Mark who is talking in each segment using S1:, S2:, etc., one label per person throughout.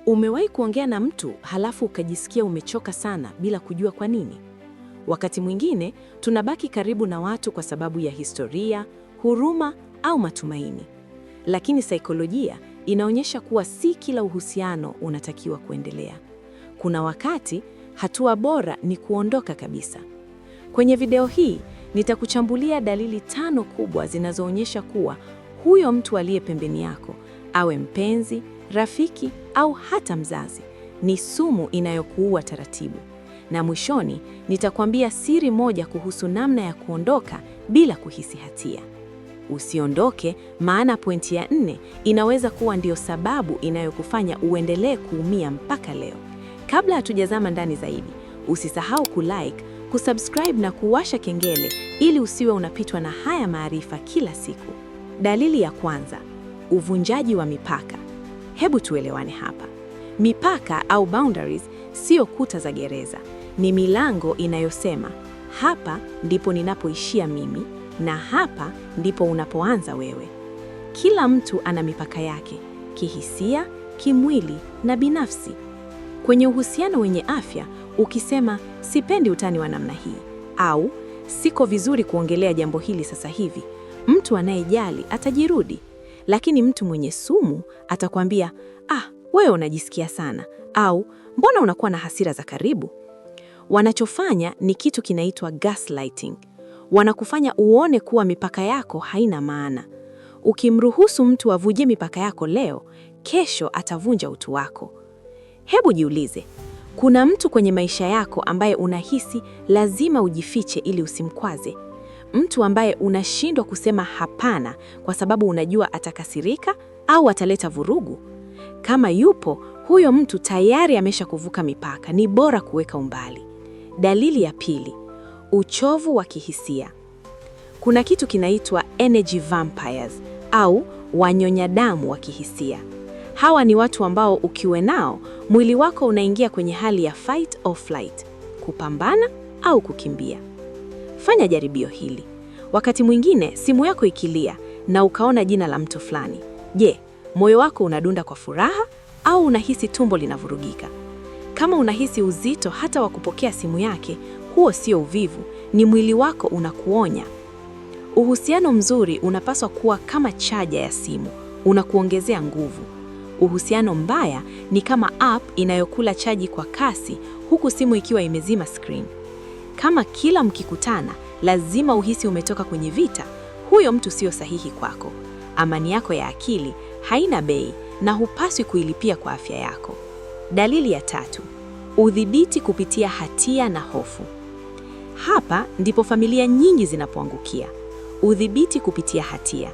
S1: Umewahi kuongea na mtu halafu ukajisikia umechoka sana bila kujua kwa nini? Wakati mwingine tunabaki karibu na watu kwa sababu ya historia, huruma au matumaini. Lakini saikolojia inaonyesha kuwa si kila uhusiano unatakiwa kuendelea. Kuna wakati hatua bora ni kuondoka kabisa. Kwenye video hii nitakuchambulia dalili 5 kubwa zinazoonyesha kuwa huyo mtu aliye pembeni yako, awe mpenzi, rafiki au hata mzazi, ni sumu inayokuua taratibu. Na mwishoni nitakwambia siri moja kuhusu namna ya kuondoka bila kuhisi hatia. Usiondoke, maana pointi ya 4 inaweza kuwa ndio sababu inayokufanya uendelee kuumia mpaka leo. Kabla hatujazama ndani zaidi, usisahau kulike, kusubscribe na kuwasha kengele ili usiwe unapitwa na haya maarifa kila siku. Dalili ya kwanza, uvunjaji wa mipaka. Hebu tuelewane hapa. Mipaka au boundaries sio kuta za gereza. Ni milango inayosema, hapa ndipo ninapoishia mimi na hapa ndipo unapoanza wewe. Kila mtu ana mipaka yake, kihisia, kimwili na binafsi. Kwenye uhusiano wenye afya, ukisema sipendi utani wa namna hii au siko vizuri kuongelea jambo hili sasa hivi, mtu anayejali atajirudi. Lakini mtu mwenye sumu atakwambia, wewe unajisikia sana, au mbona unakuwa na hasira za karibu. Wanachofanya ni kitu kinaitwa gaslighting. Wanakufanya uone kuwa mipaka yako haina maana. Ukimruhusu mtu avunje mipaka yako leo, kesho atavunja utu wako. Hebu jiulize, kuna mtu kwenye maisha yako ambaye unahisi lazima ujifiche ili usimkwaze? Mtu ambaye unashindwa kusema hapana kwa sababu unajua atakasirika au ataleta vurugu? Kama yupo, huyo mtu tayari ameshakuvuka mipaka, ni bora kuweka umbali. Dalili ya pili, uchovu wa kihisia. Kuna kitu kinaitwa energy vampires au wanyonya damu wa kihisia. Hawa ni watu ambao ukiwe nao, mwili wako unaingia kwenye hali ya fight or flight, kupambana au kukimbia. Fanya jaribio hili. Wakati mwingine simu yako ikilia na ukaona jina la mtu fulani, je, moyo wako unadunda kwa furaha au unahisi tumbo linavurugika? Kama unahisi uzito hata wa kupokea simu yake, huo sio uvivu, ni mwili wako unakuonya. Uhusiano mzuri unapaswa kuwa kama chaja ya simu, unakuongezea nguvu. Uhusiano mbaya ni kama app inayokula chaji kwa kasi huku simu ikiwa imezima screen. Kama kila mkikutana lazima uhisi umetoka kwenye vita, huyo mtu sio sahihi kwako. Amani yako ya akili haina bei na hupaswi kuilipia kwa afya yako. Dalili ya 3, udhibiti kupitia hatia na hofu. Hapa ndipo familia nyingi zinapoangukia. Udhibiti kupitia hatia.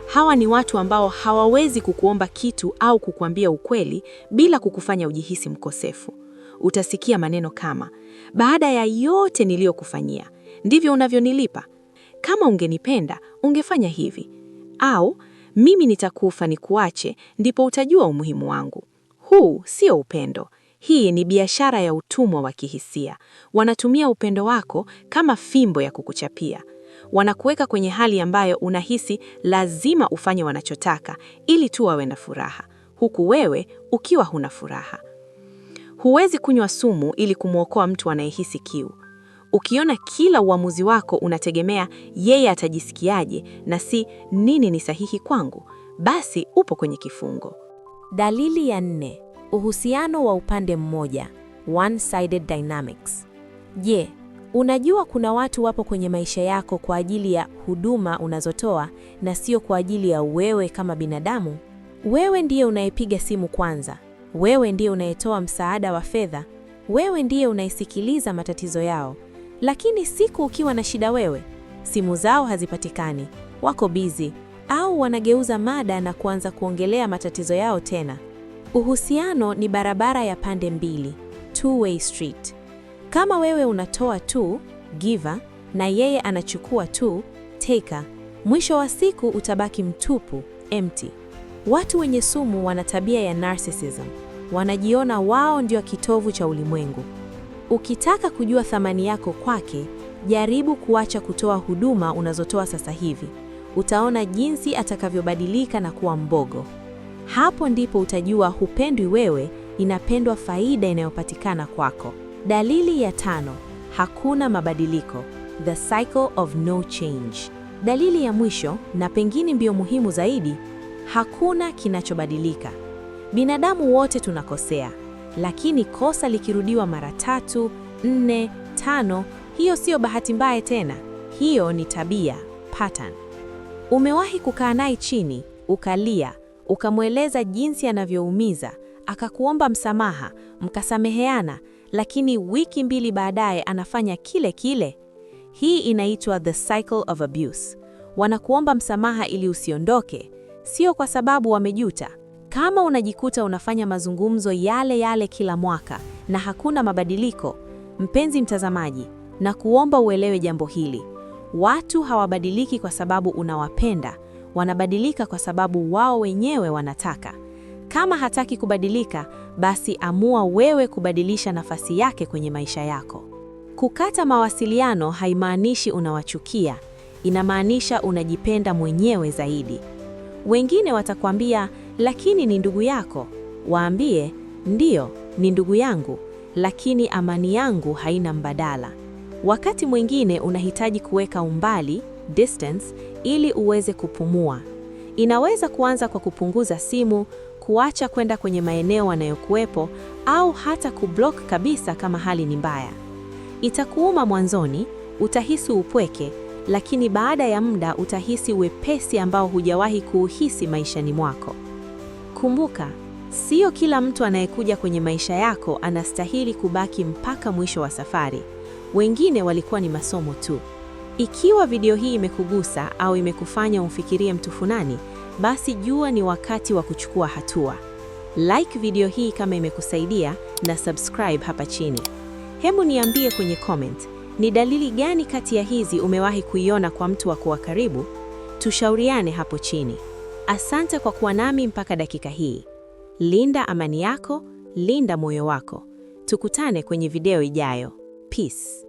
S1: Hawa ni watu ambao hawawezi kukuomba kitu au kukuambia ukweli bila kukufanya ujihisi mkosefu. Utasikia maneno kama, baada ya yote niliyokufanyia, ndivyo unavyonilipa? Kama ungenipenda, ungefanya hivi. Au, mimi nitakufa nikuache, ndipo utajua umuhimu wangu. Huu sio upendo. Hii ni biashara ya utumwa wa kihisia. Wanatumia upendo wako kama fimbo ya kukuchapia. Wanakuweka kwenye hali ambayo unahisi lazima ufanye wanachotaka ili tu wawe na furaha, huku wewe ukiwa huna furaha. Huwezi kunywa sumu ili kumwokoa mtu anayehisi kiu. Ukiona kila uamuzi wako unategemea yeye atajisikiaje na si nini ni sahihi kwangu, basi upo kwenye kifungo.
S2: Dalili ya 4, uhusiano wa upande mmoja, one-sided dynamics. Je, unajua kuna watu wapo kwenye maisha yako kwa ajili ya huduma unazotoa na sio kwa ajili ya wewe kama binadamu? Wewe ndiye unayepiga simu kwanza. Wewe ndiye unayetoa msaada wa fedha. Wewe ndiye unaisikiliza matatizo yao. Lakini siku ukiwa na shida wewe, simu zao hazipatikani, wako busy, au wanageuza mada na kuanza kuongelea matatizo yao tena. Uhusiano ni barabara ya pande mbili, two-way street. Kama wewe unatoa tu, giver, na yeye anachukua tu, taker, mwisho wa siku utabaki mtupu, empty. Watu wenye sumu wana tabia ya narcissism. Wanajiona wao ndio kitovu cha ulimwengu. Ukitaka kujua thamani yako kwake, jaribu kuacha kutoa huduma unazotoa sasa hivi. Utaona jinsi atakavyobadilika na kuwa mbogo. Hapo ndipo utajua hupendwi wewe, inapendwa faida inayopatikana kwako. Dalili ya 5, hakuna mabadiliko. The cycle of no change. Dalili ya mwisho na pengine mbio muhimu zaidi, hakuna kinachobadilika. Binadamu wote tunakosea, lakini kosa likirudiwa mara 3, 4, 5, hiyo sio bahati mbaya tena. Hiyo ni tabia, pattern. Umewahi kukaa naye chini, ukalia, ukamweleza jinsi anavyoumiza, akakuomba msamaha, mkasameheana, lakini wiki 2 baadaye anafanya kile kile? Hii inaitwa the cycle of abuse. Wanakuomba msamaha ili usiondoke, sio kwa sababu wamejuta. Kama unajikuta unafanya mazungumzo yale yale kila mwaka na hakuna mabadiliko, mpenzi mtazamaji, na kuomba uelewe jambo hili. Watu hawabadiliki kwa sababu unawapenda, wanabadilika kwa sababu wao wenyewe wanataka. Kama hataki kubadilika, basi amua wewe kubadilisha nafasi yake kwenye maisha yako. Kukata mawasiliano haimaanishi unawachukia, inamaanisha unajipenda mwenyewe zaidi. Wengine watakwambia, lakini ni ndugu yako. Waambie, ndiyo, ni ndugu yangu, lakini amani yangu haina mbadala. Wakati mwingine unahitaji kuweka umbali, distance, ili uweze kupumua. Inaweza kuanza kwa kupunguza simu, kuacha kwenda kwenye maeneo wanayokuwepo, au hata kublock kabisa kama hali ni mbaya. Itakuuma mwanzoni, utahisi upweke, lakini baada ya muda utahisi wepesi ambao hujawahi kuuhisi maishani mwako. Kumbuka, sio kila mtu anayekuja kwenye maisha yako anastahili kubaki mpaka mwisho wa safari. Wengine walikuwa ni masomo tu. Ikiwa video hii imekugusa au imekufanya umfikirie mtu fulani, basi jua ni wakati wa kuchukua hatua. Like video hii kama imekusaidia na subscribe hapa chini. Hebu niambie kwenye comment, ni dalili gani kati ya hizi umewahi kuiona kwa mtu wako wa karibu? Tushauriane hapo chini. Asante kwa kuwa nami mpaka dakika hii. Linda amani yako, linda moyo wako. Tukutane kwenye video ijayo. Peace.